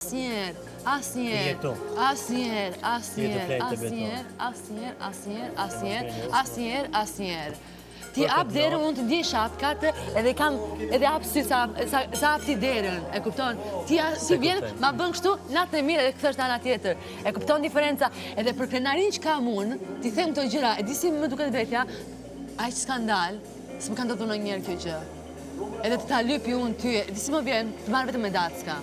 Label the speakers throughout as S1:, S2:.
S1: Asnjëherë. Ti hap derën, unë të ndjej shapkat edhe hap sy sa hap ti derën, e kupton? Ti vjen, ma bën kështu, natë e mirë edhe kthesh në ana tjetër. E kupton diferenca? Edhe për krenarin që kam unë, ti them këto gjëra, e di si më duket vetja, aq skandal, s'më ka ndodhur ndonjëherë kjo gjë. Edhe të ta lypi unë ty, e di si më vjen, të marr vetëm me dacka.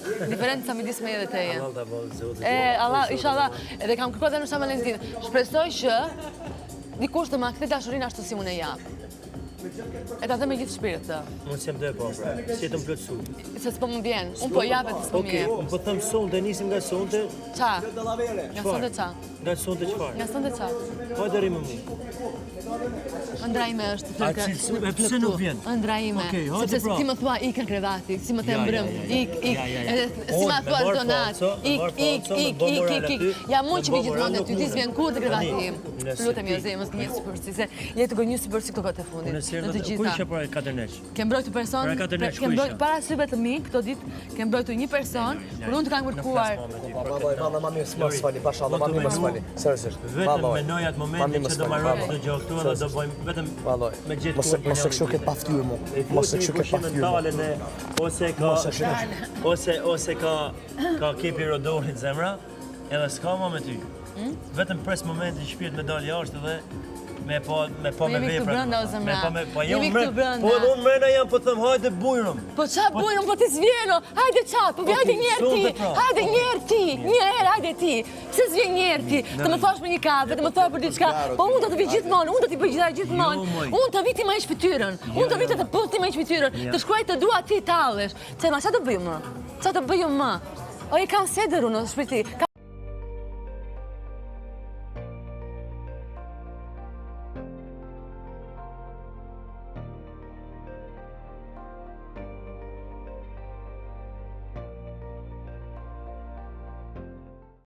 S1: Diferenca midis meje dhe teje. Allah, inshallah, edhe kam kërkuar edhe në San Valentin. Shpresoj që dikush të ma kthe dashurinë ashtu si unë e jap. E ta them me gjithë shpirt të.
S2: Unë s'jam dhe po, si të më plotësu.
S1: Se s'po më vjen, unë po japet të s'po më vjen.
S2: Unë po them sonte, nisim nga sonte.
S1: Qa? Nga sonte qa?
S2: Nga sonte qëfar?
S1: Nga sonte qa?
S2: Hajde rrimë më.
S1: Ëndra ime është të
S2: flëkë. Pse nuk vjen?
S1: Ëndra ime. Sepse ti më thua ik në krevati, si më the mbrëm, ik. Si më thua donat, ik. Ja mund që vi gjithmonë ty, ti s'vjen kur të krevati im. Lutem jo zemës, një sipërsi, se jetë gënjë sipërsi këto kohët e fundit. Në të gjitha.
S2: Kur ishe para 4 nesh?
S1: Kem mbrojtur person, para syve të mi, këto ditë, kem mbrojtur një person, kur unë të kam kërkuar.
S3: Ma mirë s'mos fali, pashallah, ma mirë mos fali. Seriozisht.
S2: Vetëm menoj atë momentin që do marrëm këtë gjë këtu edhe do bëjmë vetëm me gjithë turpin.
S3: Mos e kështu këtë paftyrë mu. Mos e kështu këtë paftyrë.
S2: Ose ka kepi rodorit zemra, edhe s'ka ma me ty. Vetëm pres momentin që shpirt me dalë jashtë edhe me po me vepra.
S1: Jemi këtu brenda o zemra.
S2: Jemi këtu brenda. Po unë mrena jam, po them hajde bujrum.
S1: Po qa bujrum, po ti s'vjeno. Hajde qatë, po hajde njerë ti. Hajde njerë ti. Njerë, hajde ti. Pse s'vjen njerë ti? Të më thash me një kafe, të më thash për diçka. Po unë do të vi gjithmonë, unë do t'i bëj gjithmonë. Unë të vi ti ma ish fytyrën. Unë të vi të pus ti ma ish fytyrën. Të shkruaj të dua ti tallesh. Çema, qa të bëjmë më? Qa të bëjmë më? O i kam seder unë, shpirti.